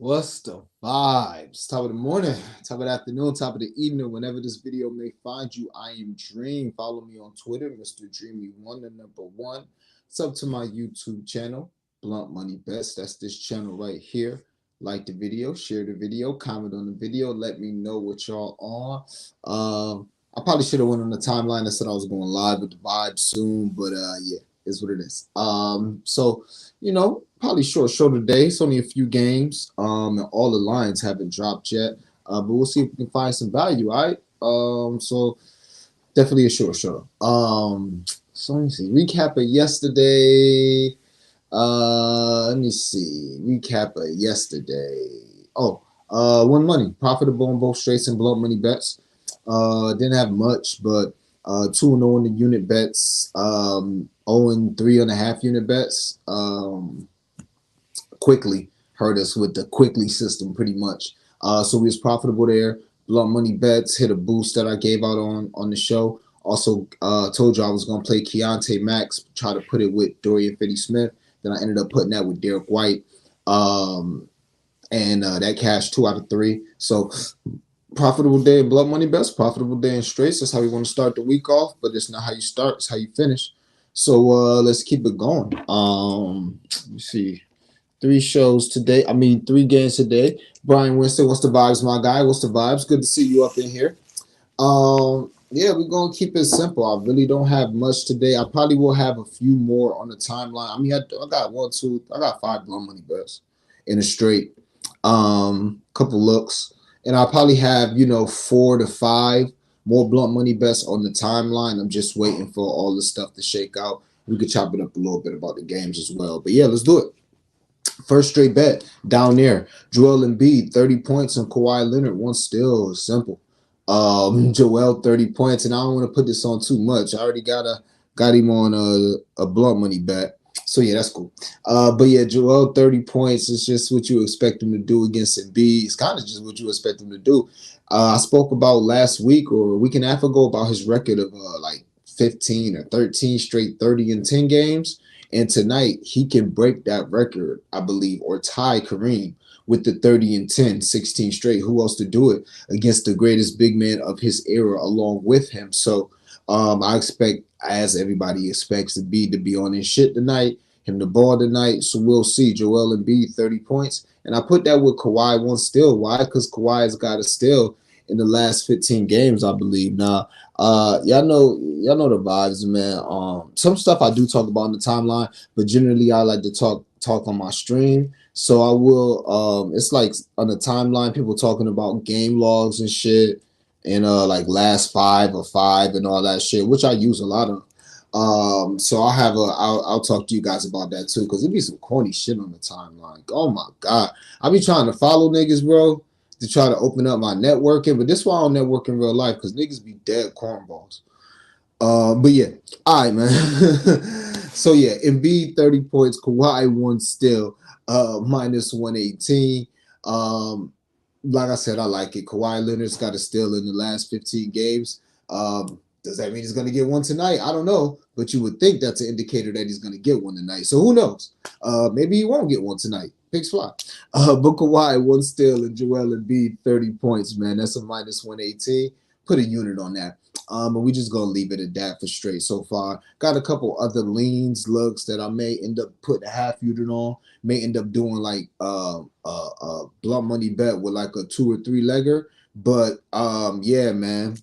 What's the vibes? Top of the morning, top of the afternoon, top of the evening, whenever this video may find you, I am Dream. Follow me on Twitter, Mr. Dreamy1, the number one. Sub to my YouTube channel, Blunt Money Bets. That's this channel right here. Like the video, share the video, comment on the video. Let me know what y'all on. I probably should have went on the timeline. I said I was going live with the vibes soon, but yeah, it's what it is. So probably short show today. It's only a few games. And all the lines haven't dropped yet. But we'll see if we can find some value, all right? So definitely a short show. So let me see. Recap of yesterday. Let me see. Recap of yesterday. Won money. Profitable on both straights and blow money bets. Didn't have much, but 2-0 in the unit bets. 0-3.5 unit bets. Quickly hurt us with the quickly system pretty much. So we was profitable there. Blunt money bets hit a boost that I gave out on the show. Also told you I was gonna play Keontae Max, try to put it with Dorian Finney-Smith. Then I ended up putting that with Derek White. And that cashed 2 out of 3. So profitable day in blunt money bets, profitable day in straights. That's how we want to start the week off, but it's not how you start, it's how you finish. So let's keep it going. Let me see. 3 shows today. 3 games today. Brian Winston, what's the vibes, my guy? What's the vibes? Good to see you up in here. Yeah, we're gonna keep it simple. I really don't have much today. I probably will have a few more on the timeline. I got 5 blunt money bets in a straight. Couple looks, and I'll probably have 4 to 5 more blunt money bets on the timeline. I'm just waiting for all the stuff to shake out. We could chop it up a little bit about the games as well. But yeah, let's do it. First straight bet down there. Joel Embiid, 30 points, and Kawhi Leonard, one still. Simple. Joel, 30 points, and I don't want to put this on too much. I already got him on a blunt money bet. So yeah, that's cool. But yeah, Joel, 30 points is just what you expect him to do against Embiid. It's kind of just what you expect him to do. I spoke about last week or a week and a half ago about his record of like 15 or 13 straight 30 and 10 games. And tonight, he can break that record, I believe, or tie Kareem with the 30 and 10, 16 straight. Who else to do it against the greatest big man of his era along with him? So I expect, as everybody expects, to be on his shit tonight, him the ball tonight. So we'll see. Joel Embiid, 30 points. And I put that with Kawhi, one steal. Why? Because Kawhi has got a steal in the last 15 games, I believe. Now, y'all know the vibes, man. Some stuff I do talk about on the timeline, but generally I like to talk on my stream. So I will. It's like on the timeline, people talking about game logs and shit, and like last 5 or 5 and all that shit, which I use a lot of. So I'll talk to you guys about that too, because it be some corny shit on the timeline. Oh my god, I be trying to follow niggas, bro, to try to open up my networking, but this is why I don't network in real life, because niggas be dead cornballs. But yeah, all right, man. So yeah, Embiid 30 points, Kawhi one still, minus 118. Like I said, I like it. Kawhi Leonard's got a steal in the last 15 games. Does that mean he's going to get one tonight? I don't know, but you would think that's an indicator that he's going to get one tonight. So who knows? Maybe he won't get one tonight. Pigs fly. But Kawhi, one steal, and Joel Embiid, 30 points, man. That's a minus 118. Put a unit on that. And we just going to leave it at that for straight so far. Got a couple other leans, looks that I may end up putting a half unit on. May end up doing like blunt money bet with like a 2 or 3 legger. But yeah, man.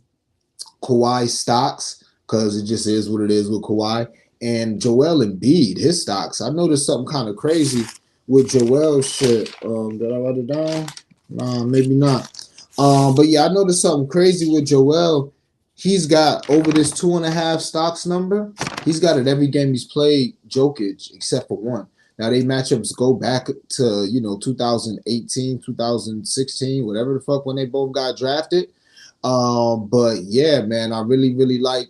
Kawhi stocks, because it just is what it is with Kawhi. And Joel Embiid, his stocks. I noticed something kind of crazy with Joel's shit. Did I write it down? Nah, maybe not. But yeah, I noticed something crazy with Joel. He's got over this 2.5 stocks number. He's got it every game he's played Jokic, except for one. Now, they matchups go back to, 2018, 2016, whatever the fuck, when they both got drafted. But yeah, man, I really, really like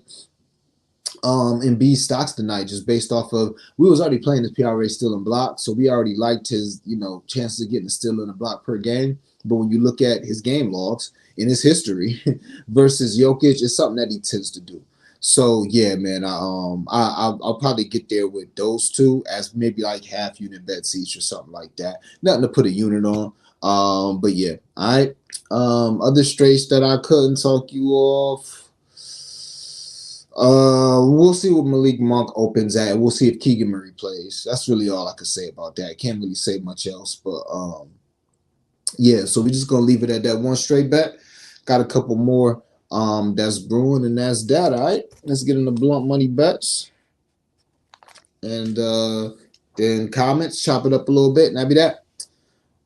Embiid stocks tonight, just based off of, we was already playing his PRA steal and block, so we already liked his, chances of getting a steal and a block per game. But when you look at his game logs in his history versus Jokic, it's something that he tends to do. So yeah, man, I'll probably get there with those two as maybe like half unit bets each or something like that. Nothing to put a unit on. But yeah, all right. Other straights that I couldn't talk you off. We'll see what Malik Monk opens at. We'll see if Keegan Murray plays. That's really all I can say about that. Can't really say much else, but yeah. So we're just gonna leave it at that one straight bet. Got a couple more that's brewing, and that's that. All right, let's get into blunt money bets, and then comments. Chop it up a little bit, and that'll be that.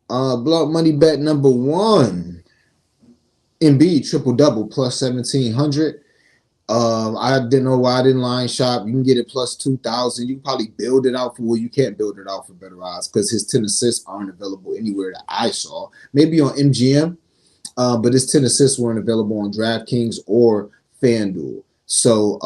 Blunt money bet number one: Embiid triple double plus 1,700. I didn't know why I didn't line shop. You can get it plus 2,000. You can probably build it out for you can't build it out for better odds because his 10 assists aren't available anywhere that I saw. Maybe on MGM, but his 10 assists weren't available on DraftKings or FanDuel. So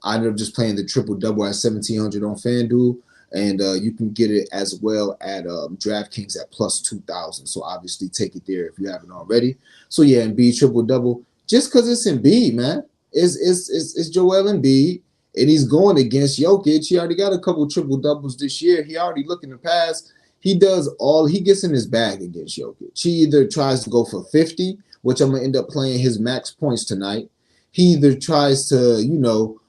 I ended up just playing the triple double at 1,700 on FanDuel, and you can get it as well at DraftKings at plus 2,000. So obviously take it there if you haven't already. So yeah, Embiid triple double just because it's Embiid, man. It's Joel Embiid, and he's going against Jokic. He already got a couple triple doubles this year. He already looking to pass. He gets in his bag against Jokic. He either tries to go for 50, which I'm gonna end up playing his max points tonight. He either tries to,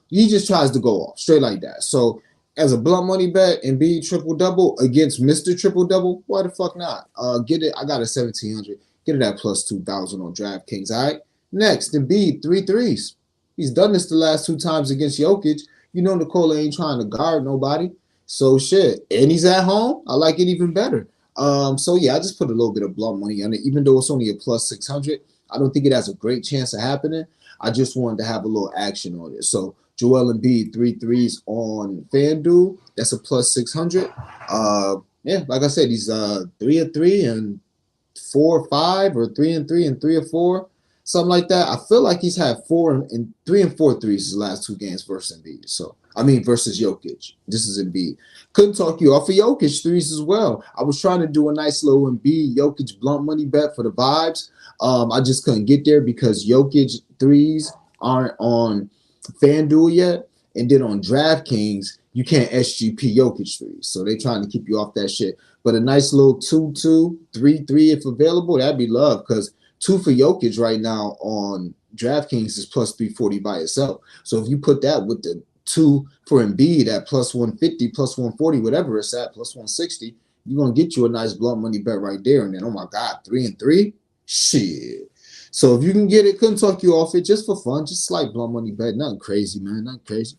he just tries to go off straight like that. So as a blunt money bet and be triple double against Mr. Triple Double, why the fuck not? Get it. I got a 1,700. Get it at plus 2,000 on DraftKings. All right. Next, Embiid 3 threes. He's done this the last two times against Jokic. You know Nikola ain't trying to guard nobody. So shit. And he's at home. I like it even better. So yeah, I just put a little bit of blunt money on it, even though it's only a plus 600. I don't think it has a great chance of happening. I just wanted to have a little action on it. So Joel Embiid 3 threes on FanDuel. That's a plus 600. Yeah, like I said, he's 3 of 3 and 4 or 5 or 3 and 3 and 3 or 4. Something like that. I feel like he's had 4 and 3 and 4 threes his last two games versus Embiid. So versus Jokic. This is Embiid. Couldn't talk you off of Jokic threes as well. I was trying to do a nice little Embiid Jokic blunt money bet for the vibes. I just couldn't get there because Jokic threes aren't on FanDuel yet, and then on DraftKings you can't SGP Jokic threes, so they're trying to keep you off that shit. But a nice little 2-2, 3-3 if available, that'd be love because 2 for Jokic right now on DraftKings is plus 340 by itself. So if you put that with the 2 for Embiid at plus 150, plus 140, whatever it's at, plus 160, you're going to get you a nice blunt money bet right there. And then, oh my God, 3 and 3? Shit. So if you can get it, couldn't talk you off it just for fun, just slight blunt money bet. Nothing crazy, man. Nothing crazy.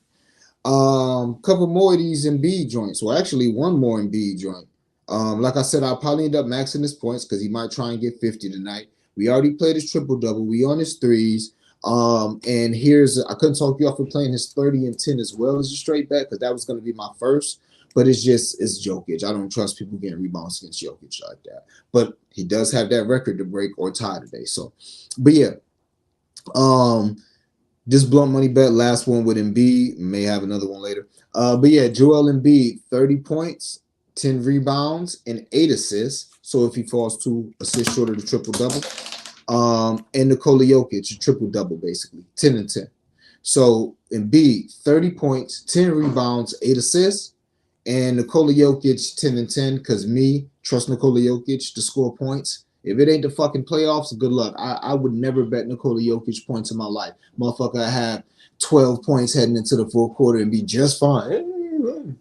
Couple more of these Embiid joints. Well, actually, one more Embiid joint. Like I said, I'll probably end up maxing his points because he might try and get 50 tonight. We already played his triple double. We on his threes. And I couldn't talk you off of playing his 30 and 10 as well as a straight bet because that was going to be my first. But it's Jokic. I don't trust people getting rebounds against Jokic like that. But he does have that record to break or tie today. So, but yeah. This blunt money bet, last one with Embiid. May have another one later. But yeah, Joel Embiid, 30 points, 10 rebounds, and 8 assists. So if he falls 2 assists short of the triple-double. And Nikola Jokic, a triple-double, basically, 10 and 10. So Embiid, 30 points, 10 rebounds, 8 assists. And Nikola Jokic, 10 and 10, because trust Nikola Jokic to score points. If it ain't the fucking playoffs, good luck. I would never bet Nikola Jokic points in my life. Motherfucker, I have 12 points heading into the fourth quarter and be just fine. Hey,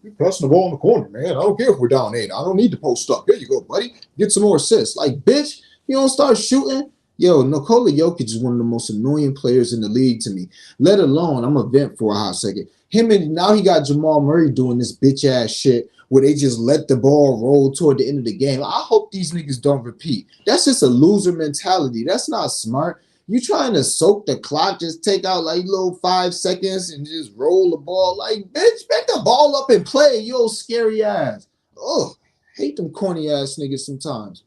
you're passing the ball in the corner, man. I don't care if we're down 8. I don't need to post up. Here you go, buddy. Get some more assists. Like, bitch, you don't start shooting. Yo, Nikola Jokic is one of the most annoying players in the league to me. Let alone, I'm going to vent for a hot second. Now he got Jamal Murray doing this bitch-ass shit where they just let the ball roll toward the end of the game. I hope these niggas don't repeat. That's just a loser mentality. That's not smart. You trying to soak the clock, just take out like little 5 seconds and just roll the ball. Like, bitch, back the ball up and play, you old scary ass. Oh, hate them corny ass niggas sometimes.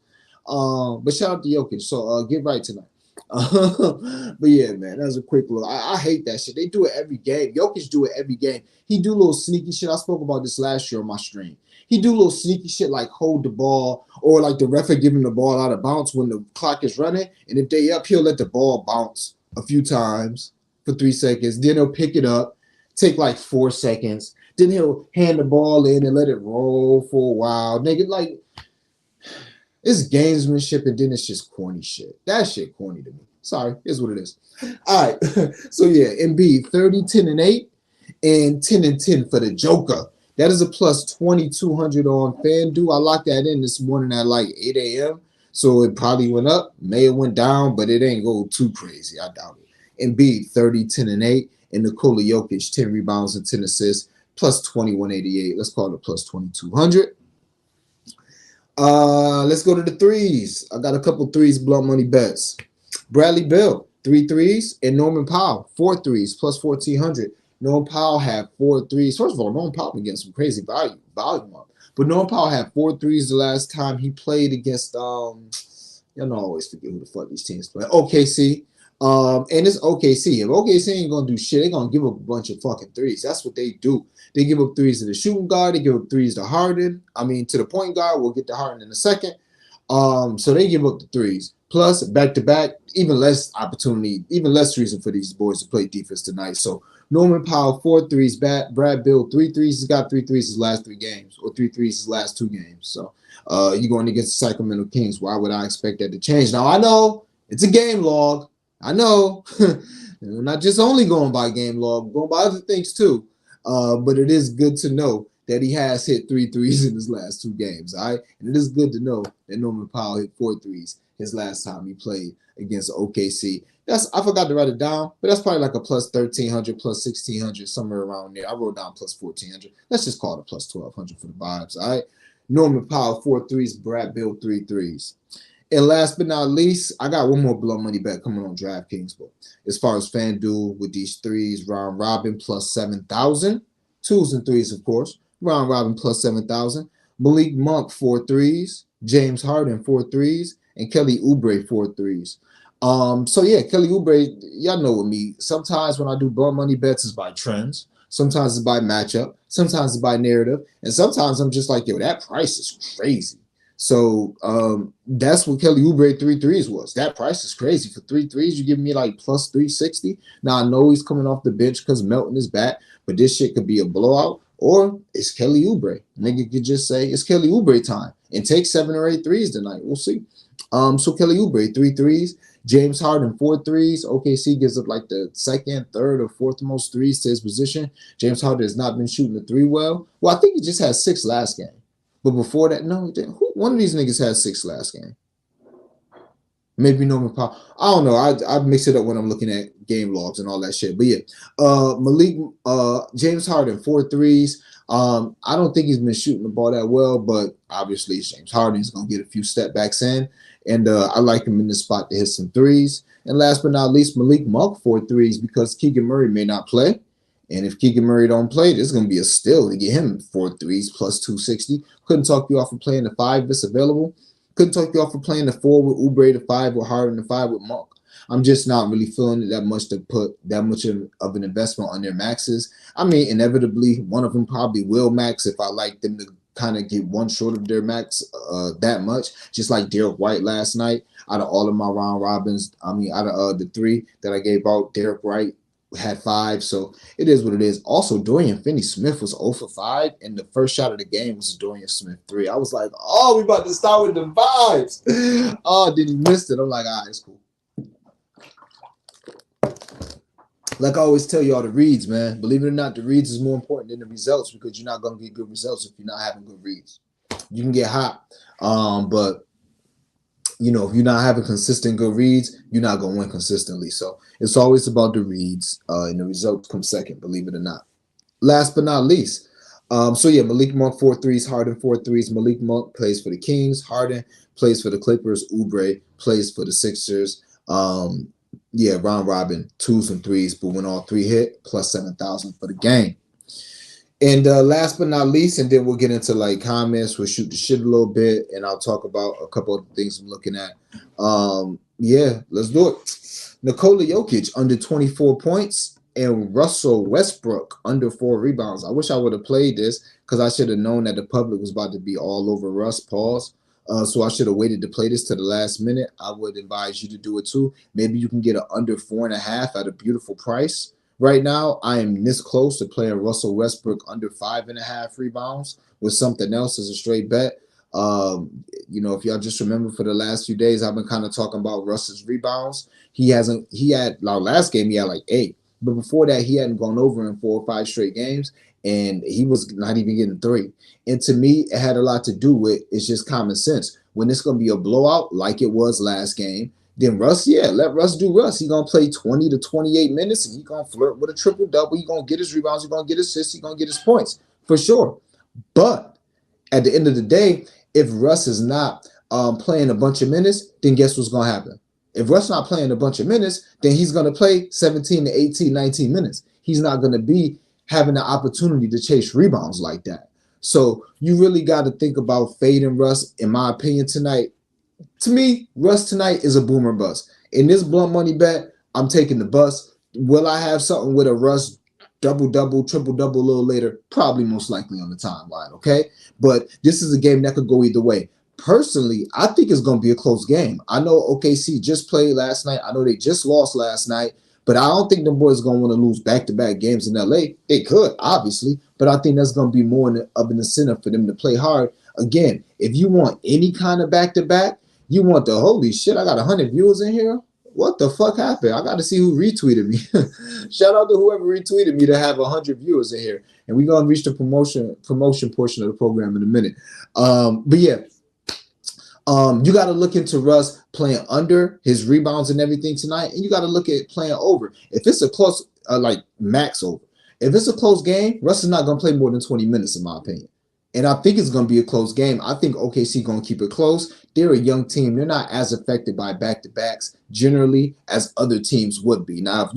But shout out to Jokic. So get right tonight. But yeah, man, that was a quick look. I hate that shit. They do it every game. Jokic do it every game. He do little sneaky shit. I spoke about this last year on my stream. He do little sneaky shit like hold the ball or like the ref give him the ball out of bounds when the clock is running. And if they up, he'll let the ball bounce a few times for 3 seconds. Then he'll pick it up, take like 4 seconds. Then he'll hand the ball in and let it roll for a while. Nigga, like, it's gamesmanship, and then it's just corny shit. That shit corny to me. Sorry, here's what it is. All right. So yeah, Embiid, 30, 10, and 8, and 10 and 10 for the Joker. That is a plus 2,200 on FanDuel. I locked that in this morning at like 8 a.m. So it probably went up, may have went down, but it ain't go too crazy. I doubt it. Embiid, 30, 10, and 8, and Nikola Jokic, 10 rebounds and 10 assists, plus 2,188. Let's call it plus 2,200. Let's go to the threes. I got a couple threes, blunt money bets. Bradley Beal, 3 threes, and Norman Powell, 4 threes, plus 1,400. Norman Powell had 4 threes. First of all, Norman Powell been getting some crazy volume up. But Norman Powell had 4 threes the last time he played against y'all know I always forget who the fuck these teams play. OKC. And it's OKC. If OKC ain't gonna do shit, they're gonna give up a bunch of fucking threes. That's what they do. They give up threes to the shooting guard, they give up threes to Harden. I mean, to the point guard. We'll get to Harden in a second. So they give up the threes. Plus, back-to-back, even less opportunity, even less reason for these boys to play defense tonight. So Norman Powell, 4 threes. Brad Beal, 3 threes. He's got 3 threes his last 3 games, or 3 threes his last 2 games. So you're going against the Sacramento Kings. Why would I expect that to change? Now, I know it's a game log. I know. We're not just only going by game log, we're going by other things too. But it is good to know that he has hit 3 threes in his last 2 games. All right. And it is good to know that Norman Powell hit 4 threes his last time he played against OKC. I forgot to write it down, but that's probably like a plus 1,300, plus 1,600, somewhere around there. I wrote down plus 1,400. Let's just call it a plus 1,200 for the vibes. All right. Norman Powell, 4 threes. Brad Beal, 3 threes. And last but not least, I got one more blood money bet coming on DraftKings. But as far as FanDuel with these threes, round robin plus 7,000. 2s and 3s, of course. Round robin plus 7,000. Malik Monk, 4 threes. James Harden, 4 threes. And Kelly Oubre, 4 threes. So yeah, Kelly Oubre, y'all know with me. Sometimes when I do blood money bets, it's by trends. Sometimes it's by matchup. Sometimes it's by narrative. And sometimes I'm just like, yo, that price is crazy. So that's what Kelly Oubre 3 threes was. That price is crazy. For 3 threes, you give me like plus 360. Now, I know he's coming off the bench because Melton is back, but this shit could be a blowout, or it's Kelly Oubre. Nigga could just say it's Kelly Oubre time and take 7 or 8 threes tonight. We'll see. So Kelly Oubre, 3 threes. James Harden, 4 threes. OKC gives up like the 2nd, 3rd, or 4th most threes to his position. James Harden has not been shooting the 3 well. Well, I think he just had 6 last game. But before that, no, one of these niggas had 6 last game. Maybe Norman Powell. I don't know. I mix it up when I'm looking at game logs and all that shit. But yeah, James Harden, 4 threes. I don't think he's been shooting the ball that well, but obviously James Harden is going to get a few step backs in. And I like him in this spot to hit some threes. And last but not least, Malik Monk, 4 threes, because Keegan Murray may not play. And if Keegan Murray don't play, this is going to be a steal to get him 4 threes plus 260. Couldn't talk you off of playing the 5 if it's available. Couldn't talk you off of playing the 4 with Oubre, the 5 with Harden, the 5 with Monk. I'm just not really feeling it that much to put that much of an investment on their maxes. I mean, inevitably, one of them probably will max if I like them to kind of get one short of their max that much, just like Derek White last night. Out of all of my round robins, I mean, out of the 3 that I gave out, Derek White had 5, so it is what it is. Also, Dorian Finney-Smith was 0 for 5, and the first shot of the game was a Dorian Smith 3. I was like, oh, we about to start with the vibes. Oh, then he missed it. I'm like, all right, it's cool. Like I always tell y'all, the reads, man. Believe it or not, the reads is more important than the results, because you're not going to get good results if you're not having good reads. You can get hot, but you know, if you're not having consistent good reads, you're not going to win consistently. So it's always about the reads, and the results come second, believe it or not. Last but not least, so yeah, Malik Monk 4 threes, Harden 4 threes. Malik Monk plays for the Kings. Harden plays for the Clippers. Oubre plays for the Sixers. Yeah, round robin, 2s and 3s, but when all 3 hit, plus 7,000 for the game. And last but not least, and then we'll get into like comments, we'll shoot the shit a little bit, and I'll talk about a couple of things I'm looking at. Yeah, let's do it. Nikola Jokic under 24 points, and Russell Westbrook under 4 rebounds. I wish I would have played this, because I should have known that the public was about to be all over Russ. Pause. So I should have waited to play this to the last minute. I would advise you to do it too. Maybe you can get an under 4.5 at a beautiful price. Right now, I am this close to playing Russell Westbrook under 5.5 rebounds with something else as a straight bet. If y'all just remember for the last few days, I've been kind of talking about Russ's rebounds. He had last game, he had like 8. But before that, he hadn't gone over in 4 or 5 straight games, and he was not even getting 3. And to me, it had a lot to do with it's just common sense. When it's going to be a blowout like it was last game, then Russ, let Russ do Russ. He's going to play 20 to 28 minutes, and he's going to flirt with a triple-double. He's going to get his rebounds. He's going to get assists. He's going to get his points for sure. But at the end of the day, if Russ is not playing a bunch of minutes, then guess what's going to happen? If Russ not playing a bunch of minutes, then he's going to play 17 to 18, 19 minutes. He's not going to be having the opportunity to chase rebounds like that. So you really got to think about fading Russ, in my opinion, tonight. To me, Russ tonight is a boomer bust. In this blunt money bet, I'm taking the bust. Will I have something with a Russ double-double, triple-double a little later? Probably most likely on the timeline, okay? But this is a game that could go either way. Personally, I think it's going to be a close game. I know OKC just played last night. I know they just lost last night. But I don't think the boys are going to want to lose back-to-back games in LA. They could, obviously. But I think that's going to be more of an incentive for them to play hard. Again, if you want any kind of back-to-back, you want the holy shit, I got 100 viewers in here. What the fuck happened? I got to see who retweeted me. Shout out to whoever retweeted me to have 100 viewers in here. And we're going to reach the promotion portion of the program in a minute. But yeah, you got to look into Russ playing under his rebounds and everything tonight. And you got to look at playing over. If it's a close, like max over. If it's a close game, Russ is not going to play more than 20 minutes, in my opinion. And I think it's going to be a close game. I think OKC going to keep it close. They're a young team. They're not as affected by back-to-backs generally as other teams would be. Now,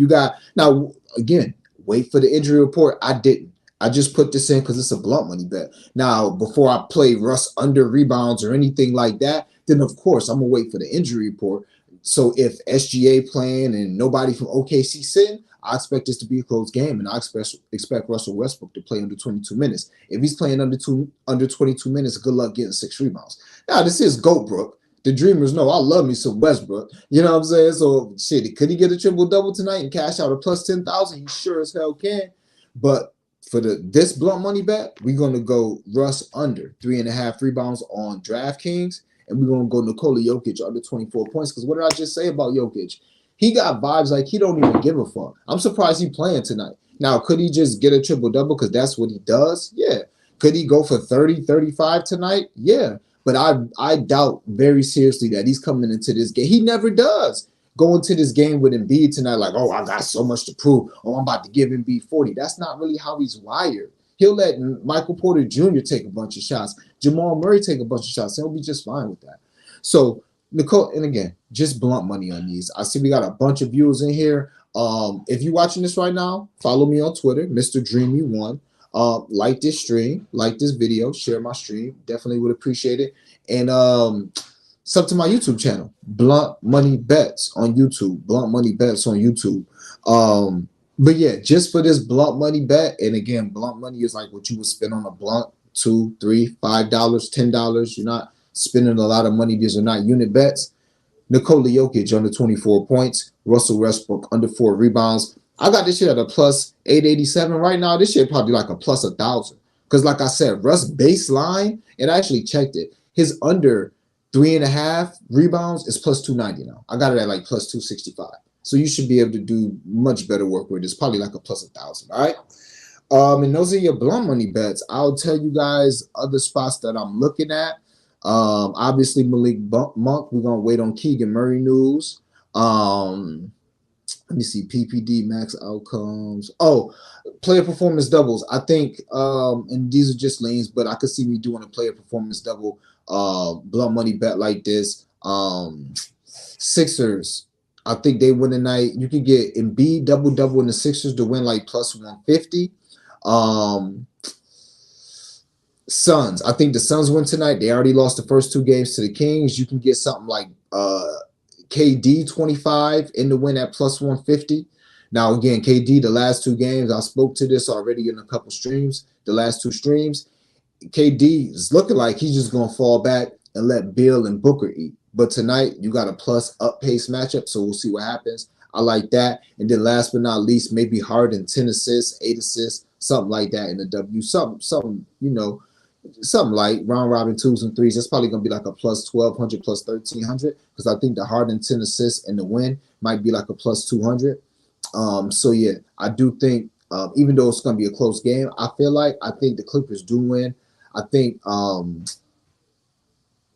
again, wait for the injury report. I didn't. I just put this in because it's a blunt money bet. Now, before I play Russ under rebounds or anything like that, then, of course, I'm going to wait for the injury report. So if SGA playing and nobody from OKC sitting, I expect this to be a close game, and I expect Russell Westbrook to play under 22 minutes. If he's playing under 22 minutes, good luck getting 6 rebounds. Now, this is Goatbrook. The Dreamers know I love me some Westbrook. You know what I'm saying? So, shit, could he get a triple-double tonight and cash out a plus 10,000? He sure as hell can. But for this blunt money bet, we're going to go Russ under 3.5 rebounds on DraftKings, and we're going to go Nikola Jokic under 24 points. Because what did I just say about Jokic? He got vibes like he don't even give a fuck. I'm surprised he playing tonight. Now, could he just get a triple-double because that's what he does? Yeah. Could he go for 30, 35 tonight? Yeah. But I doubt very seriously that he's coming into this game. He never does go into this game with Embiid tonight like, oh, I got so much to prove. Oh, I'm about to give Embiid 40. That's not really how he's wired. He'll let Michael Porter Jr. take a bunch of shots. Jamal Murray take a bunch of shots. He'll be just fine with that. So, Nicole, and again, just blunt money on these. I see we got a bunch of viewers in here. If you're watching this right now, follow me on Twitter, Mr. Dreamy1. Like this stream, like this video, share my stream. Definitely would appreciate it. And sub to my YouTube channel, Blunt Money Bets on YouTube. Blunt Money Bets on YouTube. But yeah, just for this blunt money bet, and again, blunt money is like what you would spend on a blunt, $2, $3, $5, $10. You're not spending a lot of money. These are not unit bets. Nikola Jokic under 24 points. Russell Westbrook under 4 rebounds. I got this shit at a plus 887 right now. This shit probably like a plus 1,000. Because like I said, Russ baseline, and I actually checked it, his under 3.5 rebounds is plus 290 now. I got it at like plus 265. So you should be able to do much better work with it. It's probably like a plus 1,000. All right. And those are your blunt money bets. I'll tell you guys other spots that I'm looking at. Obviously Malik Monk. We're gonna wait on Keegan Murray news. Let me see PPD max outcomes. Oh, player performance doubles. I think and these are just lanes, but I could see me doing a player performance double blunt money bet like this. Sixers. I think they win tonight. You can get Embiid double in the Sixers to win like plus 150. Suns. I think the Suns win tonight. They already lost the first 2 games to the Kings. You can get something like KD 25 in the win at plus 150. Now, again, KD, the last 2 games, I spoke to this already in a couple streams. The last 2 streams, KD is looking like he's just going to fall back and let Bill and Booker eat. But tonight you got a plus up pace matchup, so we'll see what happens. I like that. And then last but not least, maybe Harden 10 assists, 8 assists, something like that in the W. Something, something like round robin 2s and 3s. That's probably gonna be like a plus 1,200, plus 1,300, because I think the Harden 10 assists and the win might be like a plus 200. So yeah, I do think even though it's gonna be a close game, I think the Clippers do win. I think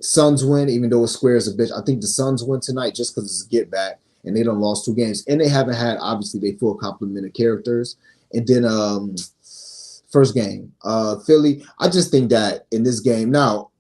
Suns win, even though it squares a bitch. I think the Suns win tonight just because it's a get back, and they done lost 2 games, and they haven't had obviously their full complement of characters. And then first game, Philly. I just think that in this game now,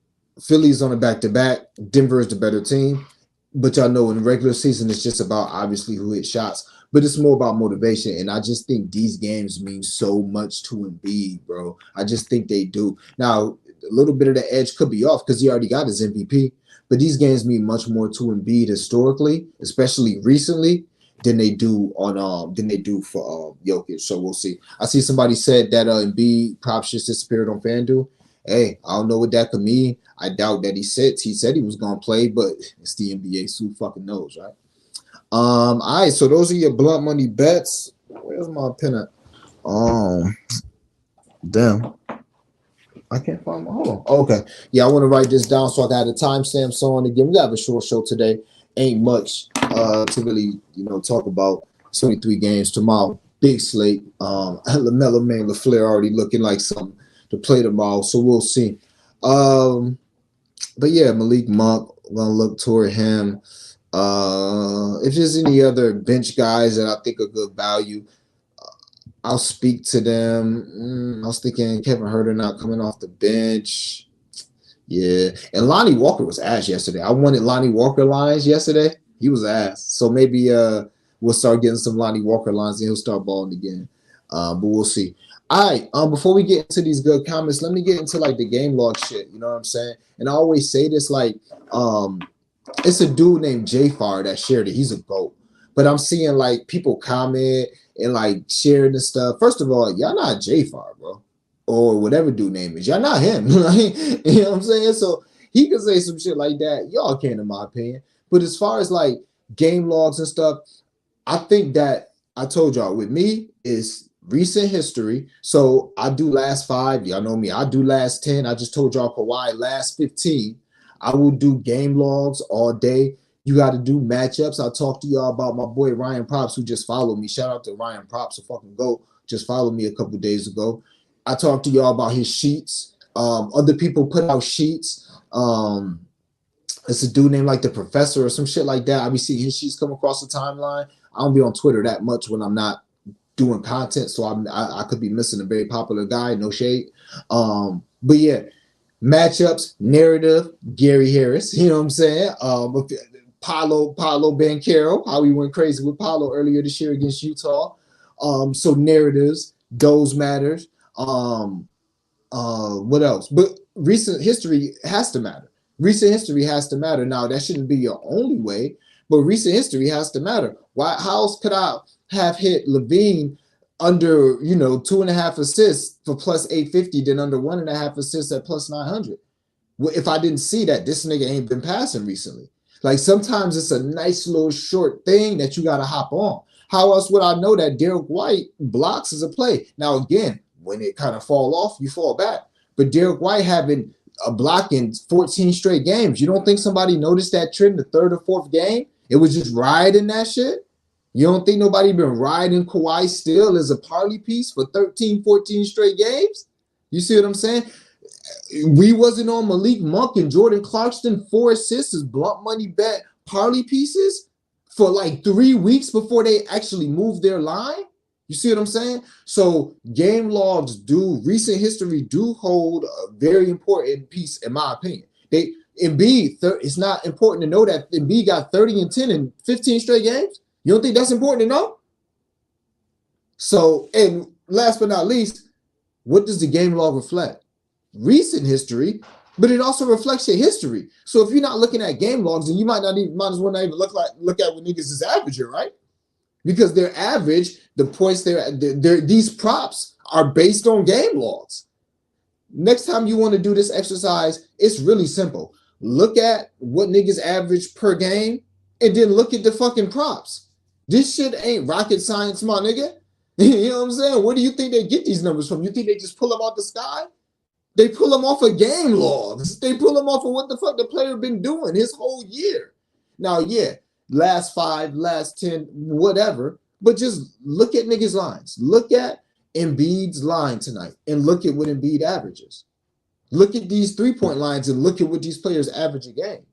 Philly's on a back-to-back. Denver is the better team, but y'all know in the regular season it's just about obviously who hits shots, but it's more about motivation. And I just think these games mean so much to Embiid, bro. I just think they do. Now, a little bit of the edge could be off because he already got his MVP, but these games mean much more to Embiid historically, especially recently, than they do for Jokic. So we'll see. I see somebody said that Embiid props just disappeared on FanDuel. Hey, I don't know what that could mean. I doubt that he said he was gonna play, but it's the NBA, so who fucking knows, right? All right, so those are your blunt money bets. Where's my pen at? Damn. I can't find my hold on. Okay. Yeah, I want to write this down so I got a timestamp. So on again, we got a short show today. Ain't much to really, talk about. It's only 3 games tomorrow. Big slate. LaMelo Man, LaFleur already looking like something to play tomorrow. So we'll see. But yeah, Malik Monk, gonna look toward him. If there's any other bench guys that I think are good value, I'll speak to them. I was thinking Kevin Huerter not coming off the bench. Yeah. And Lonnie Walker was ass yesterday. I wanted Lonnie Walker lines yesterday. He was ass. So maybe we'll start getting some Lonnie Walker lines and he'll start balling again. But we'll see. All right. Before we get into these good comments, let me get into like the game log shit. You know what I'm saying? And I always say this, like, it's a dude named Jafar that shared it. He's a GOAT. But I'm seeing like people comment and like sharing this stuff. First of all, y'all not Jafar, bro, or whatever dude name is. Y'all not him. You know what I'm saying? So he can say some shit like that. Y'all can't, in my opinion. But as far as like game logs and stuff, I think that I told y'all with me is recent history. So I do last 5. Y'all know me. I do last 10. I just told y'all Kawhi last 15. I will do game logs all day. You got to do matchups. I talked to y'all about my boy Ryan Props, who just followed me. Shout out to Ryan Props, a fucking GOAT. Just followed me a couple days ago. I talked to y'all about his sheets. Other people put out sheets. It's a dude named like the Professor or some shit like that. I be seeing his sheets come across the timeline. I don't be on Twitter that much when I'm not doing content, so I could be missing a very popular guy. No shade. But yeah, matchups, narrative, Gary Harris. You know what I'm saying? Paolo Banchero, how we went crazy with Paolo earlier this year against Utah. So narratives, those matters. What else? But recent history has to matter. Recent history has to matter. Now, that shouldn't be your only way, but recent history has to matter. Why? How else could I have hit Levine under, 2.5 assists for plus 850 than under 1.5 assists at plus 900? Well, if I didn't see that this nigga ain't been passing recently. Like sometimes it's a nice little short thing that you got to hop on. How else would I know that Derek White blocks as a play? Now, again, when it kind of fall off, you fall back. But Derek White having a block in 14 straight games, you don't think somebody noticed that trend the 3rd or 4th game? It was just riding that shit? You don't think nobody been riding Kawhi still as a parley piece for 13, 14 straight games? You see what I'm saying? We wasn't on Malik Monk and Jordan Clarkson 4 assists as blunt money bet parley pieces for like 3 weeks before they actually moved their line. You see what I'm saying? So game logs recent history do hold a very important piece, in my opinion. It's not important to know that Embiid got 30 and 10 in 15 straight games. You don't think that's important to know? So, and last but not least, what does the game log reflect? Recent history, but it also reflects your history. So if you're not looking at game logs, then you might as well not even look at what niggas is averaging, right? Because their average, the points these props are based on game logs. Next time you want to do this exercise, it's really simple. look at what niggas average per game, and then look at the fucking props. This shit ain't rocket science, my nigga. You know what I'm saying? Where do you think they get these numbers from? You think they just pull them out the sky? They pull them off of game logs. They pull them off of what the fuck the player been doing his whole year. Now, yeah, last 5, last 10, whatever. But just look at niggas' lines. Look at Embiid's line tonight and look at what Embiid averages. Look at these 3-point lines and look at what these players average a game.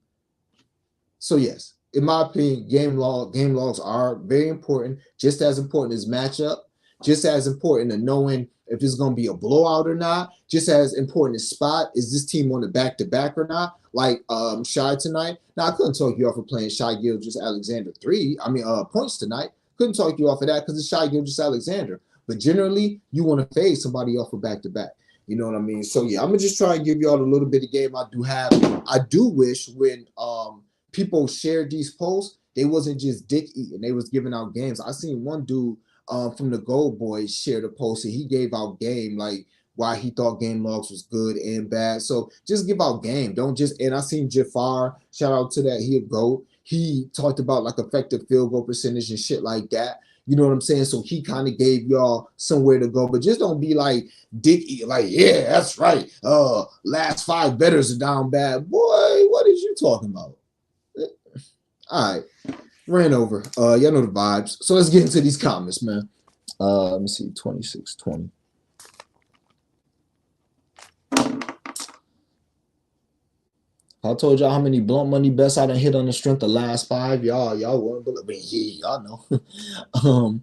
So yes, in my opinion, game logs are very important, just as important as matchup, just as important as knowing if it's going to be a blowout or not, just as important as spot, is this team on the back-to-back or not, like Shai tonight. Now, I couldn't talk you off of playing Shai Gilgeous-Alexander points tonight. Couldn't talk you off of that because it's Shai Gilgeous-Alexander. But generally, you want to fade somebody off of back-to-back. You know what I mean? So, yeah, I'm going to just try and give y'all a little bit of game I do have. I do wish when people shared these posts, they wasn't just dick eating. They was giving out games. I seen one dude from the Gold Boys shared a post and he gave out game, like why he thought game logs was good and bad. So just give out game. Don't just, and I seen Jafar, shout out to that, he a GOAT. He talked about like effective field goal percentage and shit like that. You know what I'm saying? So he kind of gave y'all somewhere to go, but just don't be like dick eating, like, yeah, that's right. Last 5 bettors are down bad. Boy, what is you talking about? All right, ran over. Y'all know the vibes. So let's get into these comments, man. Let me see, 2620. I told y'all how many blunt money bets I done hit on the strength of last 5. Y'all wouldn't believe. Yeah, y'all know.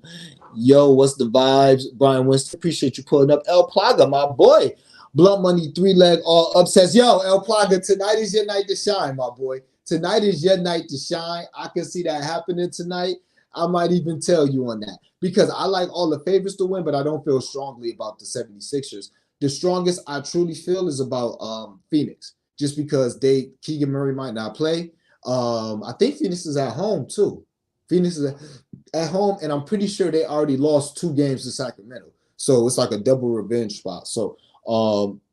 Yo, what's the vibes? Brian Winston, appreciate you pulling up. El Plaga, my boy. Blunt money 3-leg all upsets. Yo, El Plaga, tonight is your night to shine, my boy. Tonight is your night to shine. I can see that happening tonight. I might even tell you on that because I like all the favorites to win, but I don't feel strongly about the 76ers. The strongest I truly feel is about Phoenix, just because Keegan Murray might not play. I think Phoenix is at home too. Phoenix is at home, and I'm pretty sure they already lost 2 games to Sacramento. So it's like a double revenge spot. So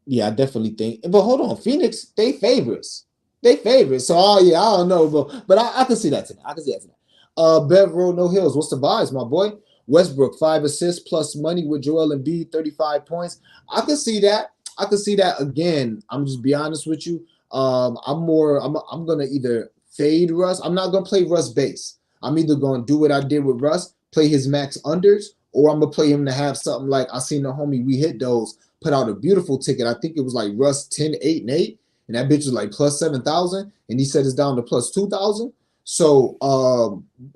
yeah, I definitely think. But hold on, Phoenix, they favorites. They favorites. So yeah, I don't know, but I can see that tonight. I can see that tonight. Bev Road No Hills. What's the vibes, my boy? Westbrook 5 assists plus money with Joel Embiid 35 points. I can see that. I can see that again. I'm just be honest with you. I'm gonna either fade Russ. I'm not gonna play Russ base. I'm either gonna do what I did with Russ, play his max unders, or I'm gonna play him to have something like I seen the homie We Hit Those put out a beautiful ticket. I think it was like Russ 10, 8, and 8. And that bitch was like plus 7,000, and he said it's down to plus 2,000. So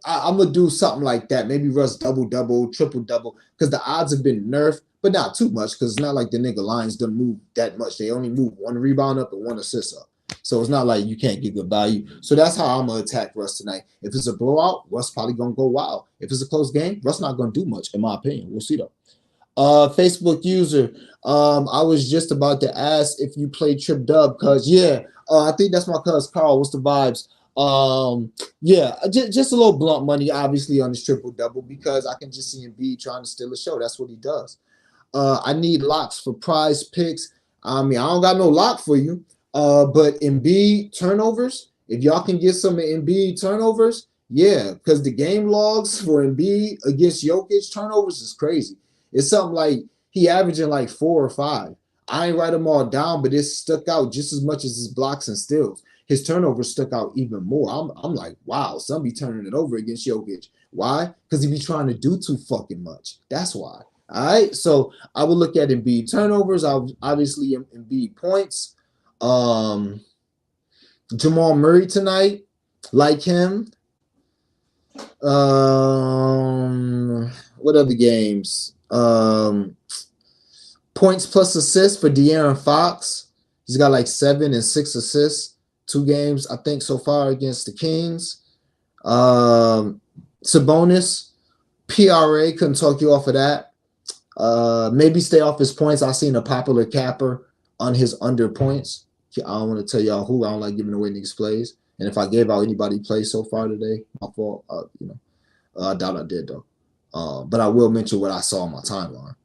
I'm gonna do something like that. Maybe Russ double, triple, because the odds have been nerfed, but not too much, because it's not like the nigga lines don't move that much. They only move 1 rebound up and 1 assist up. So it's not like you can't get good value. So that's how I'm gonna attack Russ tonight. If it's a blowout, Russ probably gonna go wild. If it's a close game, Russ not gonna do much, in my opinion. We'll see though. Facebook user, I was just about to ask if you play Trip Dub, cause yeah, I think that's my cuz Carl. What's the vibes? Yeah, just a little blunt money, obviously on this triple double, because I can just see him be trying to steal a show. That's what he does. I need locks for PrizePicks. I mean, I don't got no lock for you. But Embiid turnovers, if y'all can get some Embiid turnovers, yeah, because the game logs for Embiid against Jokic turnovers is crazy. It's something like he averaging like 4 or 5. I ain't write them all down, but it stuck out just as much as his blocks and steals. His turnovers stuck out even more. I'm like, wow, some be turning it over against Jokic. Why? Because he be trying to do too fucking much. That's why. All right. So I would look at Embiid turnovers. Obviously Embiid points. Jamal Murray tonight, like him. What other games? Points plus assists for De'Aaron Fox. He's got like 7 and 6 assists, 2 games, I think, so far against the Kings. Sabonis, PRA, couldn't talk you off of that. Maybe stay off his points. I've seen a popular capper on his under points. I don't want to tell y'all who. I don't like giving away niggas plays. And if I gave out anybody plays so far today, my fault. I doubt I did though. But I will mention what I saw on my timeline.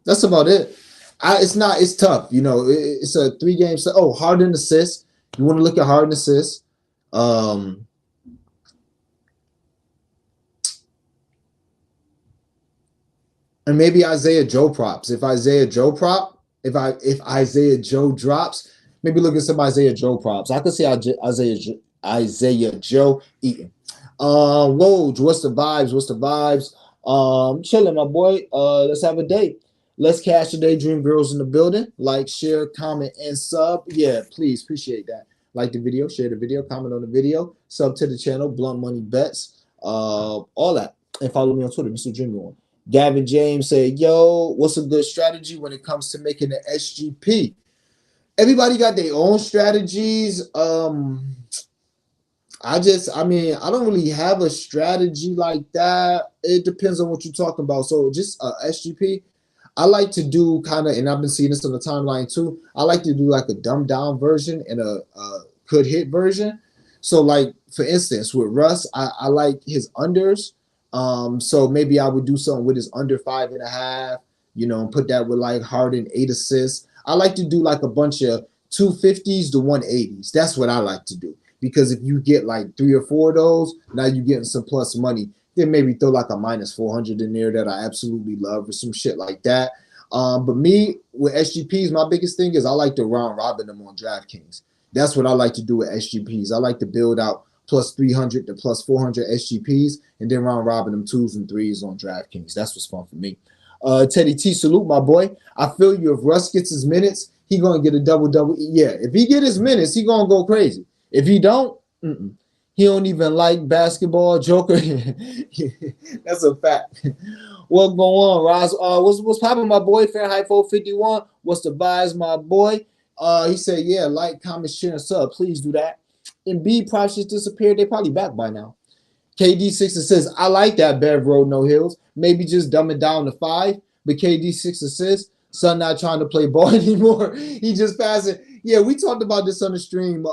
That's about it. It's not. It's tough. It's a 3 game set. Oh, Harden assists. You want to look at Harden assists. Um, and maybe Isaiah Joe props. If Isaiah Joe drops, maybe look at some Isaiah Joe props. I could see Isaiah Joe eating. Woj, what's the vibes? What's the vibes? Chilling, my boy. Let's have a day. Let's cash the daydream girls in the building. Like, share, comment, and sub. Yeah, please appreciate that. Like the video, share the video, comment on the video, sub to the channel, Blunt Money Bets, all that. And follow me on Twitter, Mr. Dreamy One. Gavin James said, yo, what's a good strategy when it comes to making an SGP? Everybody got their own strategies. I don't really have a strategy like that. It depends on what you're talking about. So just SGP, I like to do kind of, and I've been seeing this on the timeline too. I like to do like a dumbed down version and a could hit version. So like for instance, with Russ, I like his unders. So maybe I would do something with his under 5.5. And put that with like Harden 8 assists. I like to do like a bunch of 250s to 180s. That's what I like to do. Because if you get like 3 or 4 of those, now you're getting some plus money. Then maybe throw like a minus 400 in there that I absolutely love or some shit like that. But me with SGPs, my biggest thing is I like to round robin them on DraftKings. That's what I like to do with SGPs. I like to build out plus 300 to plus 400 SGPs and then round robin them 2s and 3s on DraftKings. That's what's fun for me. Teddy T, salute, my boy. I feel you. If Russ gets his minutes, he going to get a double-double. Yeah, if he get his minutes, he going to go crazy. If he don't, he don't even like basketball, Joker. That's a fact. What's going on, Roz? What's popping, my boy? Fahrenheit 451. What's the vibes, my boy? He said, yeah, like, comment, share, and sub. Please do that. And B props just disappeared. They probably back by now. KD6 says, I like that Bev Road No Hills. Maybe just dumb it down to 5. But KD6 says, son not trying to play ball anymore. He just passed it. Yeah, we talked about this on the stream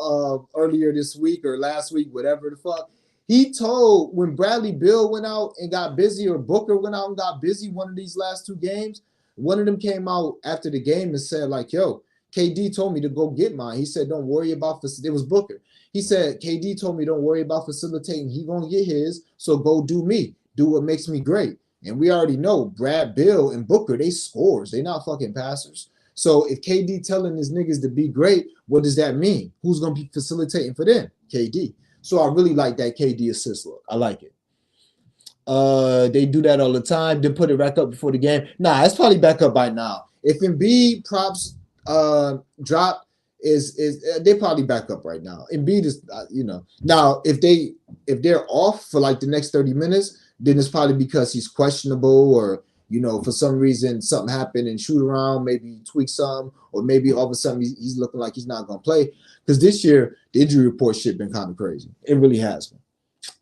earlier this week or last week, whatever the fuck. He told when Bradley Beal went out and got busy, or Booker went out and got busy one of these last 2 games, one of them came out after the game and said, like, yo, KD told me to go get mine. He said, don't worry about this. It was Booker. He said, KD told me don't worry about facilitating. He going to get his, so go do me. Do what makes me great. And we already know Brad, Bill, and Booker, they scores. They not fucking passers. So if KD telling his niggas to be great, what does that mean? Who's going to be facilitating for them? KD. So I really like that KD assist look. I like it. They do that all the time. Then put it back up before the game. Nah, it's probably back up by now. If Embiid props drop, is they're probably back up right now. Embiid is now if they're off for like the next 30 minutes, then it's probably because he's questionable or for some reason something happened and shoot around, maybe tweak some, or maybe all of a sudden he's looking like he's not gonna play. Because this year the injury report shit been kind of crazy. It really has been.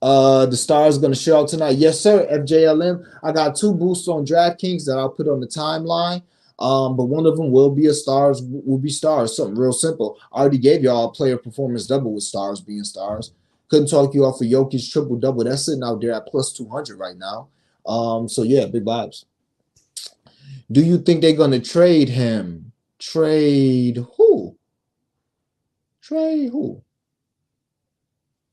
The Stars gonna show out tonight. Yes, sir. FJLM. I got 2 boosts on DraftKings that I'll put on the timeline. But one of them will be stars. Something real simple. I already gave y'all a player performance double with stars being stars. Couldn't talk you off of Jokic triple double. That's sitting out there at plus 200 right now. So yeah, big vibes. Do you think they're gonna trade him? Trade who? Trade who?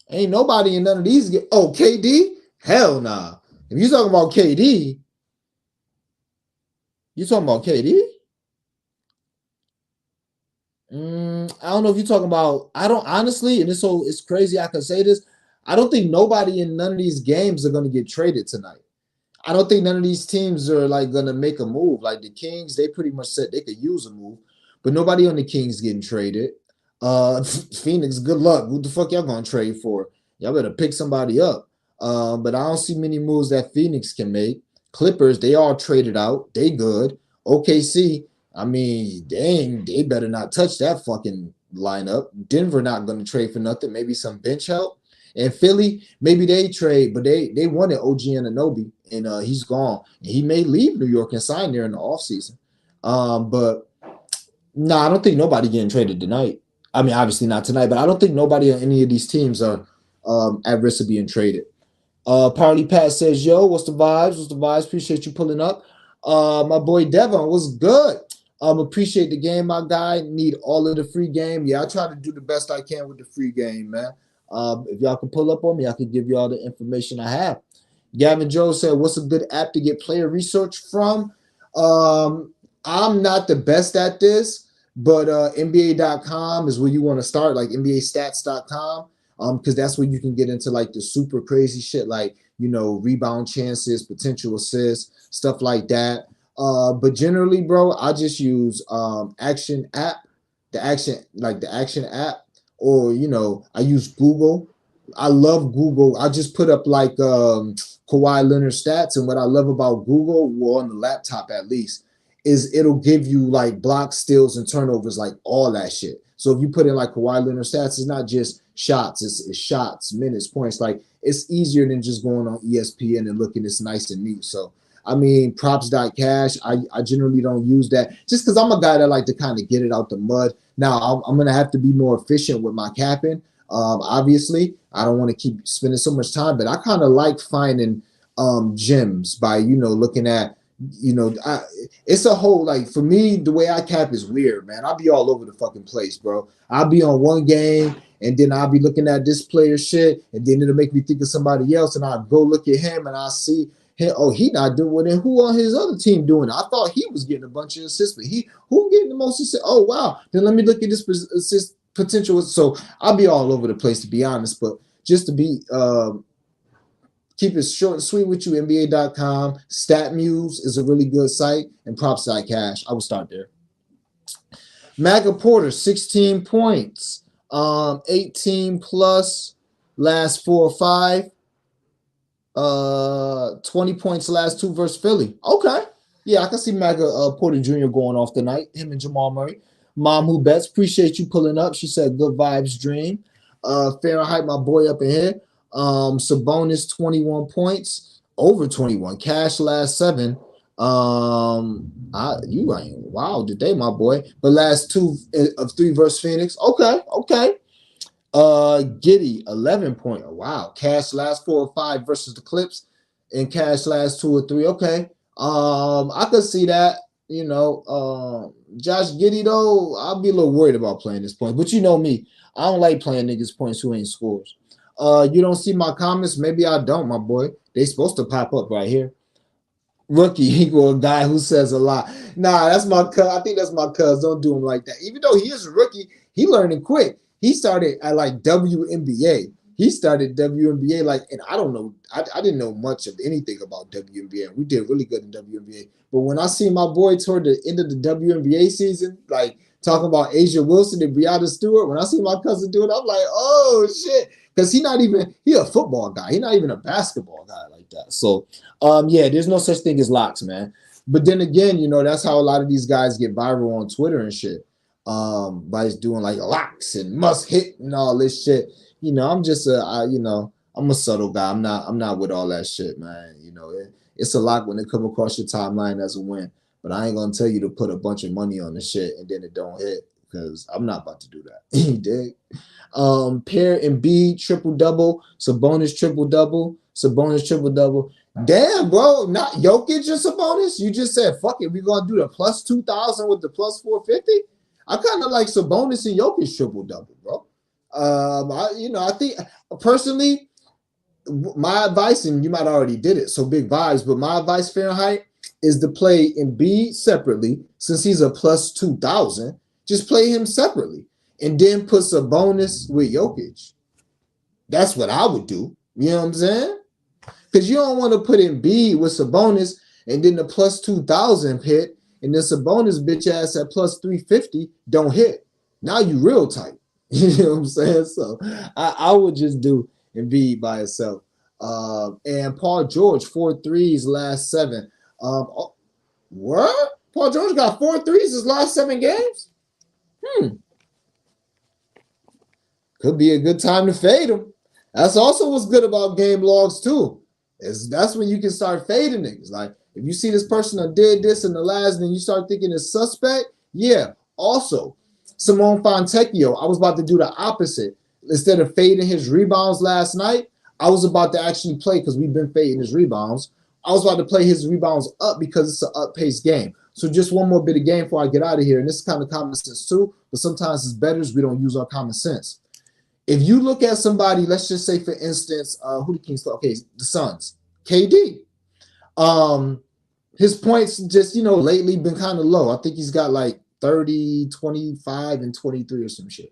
Ain't nobody in none of these. Oh, KD? Hell nah. If you talking about KD. You talking about KD? I don't know if you're talking about. I don't honestly, and it's crazy I can say this. I don't think nobody in none of these games are going to get traded tonight. I don't think none of these teams are like going to make a move. Like the Kings, they pretty much said they could use a move, but nobody on the Kings getting traded. Phoenix, good luck. What the fuck y'all going to trade for? Y'all better pick somebody up. But I don't see many moves that Phoenix can make. Clippers, they all traded out. They good. OKC, I mean, they better not touch that fucking lineup. Denver not going to trade for nothing. Maybe some bench help. And Philly, maybe they trade, but they wanted OG Anunoby, and he's gone. And he may leave New York and sign there in the offseason. But no, I don't think nobody getting traded tonight. I mean, obviously not tonight, but I don't think nobody on any of these teams are at risk of being traded. Parley Pat says, yo, what's the vibes? What's the vibes? Appreciate you pulling up. My boy Devon was good. Appreciate the game, my guy. Need all of the free game. Yeah, I try to do the best I can with the free game, man. If y'all can pull up on me, I can give you all the information I have. Gavin Joe said, "What's a good app to get player research from?" Um, I'm not the best at this, but NBA.com is where you want to start, like NBAstats.com, because that's where you can get into like the super crazy shit, like rebound chances, potential assists, stuff like that. But generally, bro, I just use Action app, the Action app, or I use Google. I love Google. I just put up like Kawhi Leonard stats, and what I love about Google, well, on the laptop at least, is it'll give you like blocks, steals, and turnovers, like all that shit. So if you put in like Kawhi Leonard stats, it's not just shots, it's shots, minutes, points. Like it's easier than just going on ESPN and looking this nice and neat. So I mean, props.cash. I generally don't use that just because I'm a guy that like to kind of get it out the mud. Now I'm gonna have to be more efficient with my capping. Obviously, I don't want to keep spending so much time, but I kind of like finding gems by looking at it's a whole, like, for me, the way I cap is weird, man. I'll be all over the fucking place, bro. I'll be on one game and then I'll be looking at this player shit, and then it'll make me think of somebody else, and I'll go look at him and I'll see him, oh, he not doing it. Who on his other team doing it? I thought he was getting a bunch of assists, but who getting the most assists? Oh wow. Then let me look at this assist potential. So I'll be all over the place, to be honest, but just to be keep it short and sweet with you, NBA.com. StatMuse is a really good site, and props.cash. I will start there. Maga Porter, 16 points, 18 plus, last 4 or 5, 20 points last 2 versus Philly. Okay. Yeah, I can see Maga Porter Jr. going off tonight, him and Jamal Murray. Mom Who Bets, appreciate you pulling up. She said, good vibes, dream. Fahrenheit, my boy up in here. Sabonis 21 points, over 21. Cash last 7. You ain't wild today, my boy. But last 2 of 3 versus Phoenix. Okay. Giddy 11 point. Wow. Cash last 4 or 5 versus the Clips, and Cash last 2 or 3. Okay. I could see that. Josh Giddy though, I'll be a little worried about playing this point. But you know me, I don't like playing niggas points who ain't scores. You don't see my comments? Maybe I don't, my boy. They supposed to pop up right here. Rookie equal a guy who says a lot. Nah, that's my cuz. I think that's my cuz. Don't do him like that. Even though he is a rookie, he learning quick. He started at like WNBA. He started WNBA and I don't know. I didn't know much of anything about WNBA. We did really good in WNBA. But when I see my boy toward the end of the WNBA season, like talking about Asia Wilson and Breonna Stewart, when I see my cousin do it, I'm like, oh shit. Because he a football guy. He's not even a basketball guy like that. So, yeah, there's no such thing as locks, man. But then again, that's how a lot of these guys get viral on Twitter and shit. By just doing like locks and must hit and all this shit. I'm just I'm a subtle guy. I'm not with all that shit, man. It's a lock when it come across your timeline as a win. But I ain't gonna tell you to put a bunch of money on the shit and then it don't hit, because I'm not about to do that. You dig? Pair and B triple-double, Sabonis triple-double, Sabonis triple-double. Damn, bro, not Jokic or Sabonis? You just said, fuck it, we're going to do the plus 2,000 with the plus 450? I kind of like Sabonis and Jokic triple-double, bro. I think, personally, my advice, and you might already did it, so big vibes, but my advice, Fahrenheit, is to play Embiid separately. Since he's a plus 2,000, just play him separately. And then put Sabonis with Jokic. That's what I would do. You know what I'm saying? Because you don't want to put Embiid with Sabonis and then the plus 2,000 hit, and then Sabonis bitch ass at plus 350 don't hit. Now you real tight. You know what I'm saying? So I would just do Embiid by itself. And Paul George, 4 threes last 7. What? Paul George got 4 threes his last 7 games? Could be a good time to fade him. That's also what's good about game logs too. That's when you can start fading niggas. Like if you see this person that did this in the last, then you start thinking it's suspect. Yeah. Also, Simone Fontecchio, I was about to do the opposite. Instead of fading his rebounds last night, I was about to actually play, because we've been fading his rebounds. I was about to play his rebounds up because it's an up-paced game. So just one more bit of game before I get out of here. And this is kind of common sense too, but sometimes as bettors, we don't use our common sense. If you look at somebody, let's just say, for instance, who the Kings? Okay, the Suns, KD. His points just, lately been kind of low. I think he's got like 30, 25, and 23 or some shit.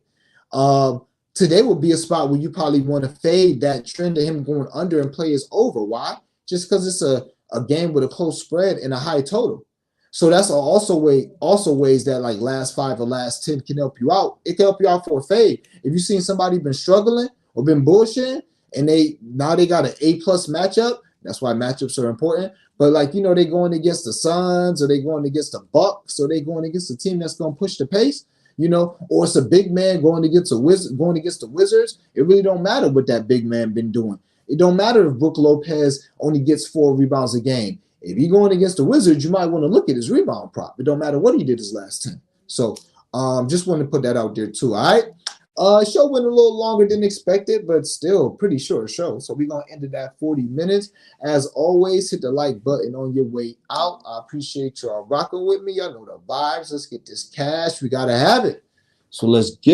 Today would be a spot where you probably want to fade that trend of him going under and play his over. Why? Just because it's a game with a close spread and a high total. So that's also ways that like last 5 or last 10 can help you out. It can help you out for a fade. If you've seen somebody been struggling or been bullshitting and they got an A+ matchup, that's why matchups are important. But like, they going against the Suns or they going against the Bucks or they going against a team that's going to push the pace, or it's a big man going against the Wizards. It really don't matter what that big man been doing. It don't matter if Brook Lopez only gets 4 rebounds a game. If you're going against the Wizards, you might want to look at his rebound prop. It don't matter what he did his last 10. So just wanted to put that out there too. All right. Show went a little longer than expected, but still pretty short show. So we're going to end it at 40 minutes. As always, hit the like button on your way out. I appreciate y'all rocking with me. Y'all know the vibes. Let's get this cash. We got to have it. So let's get it.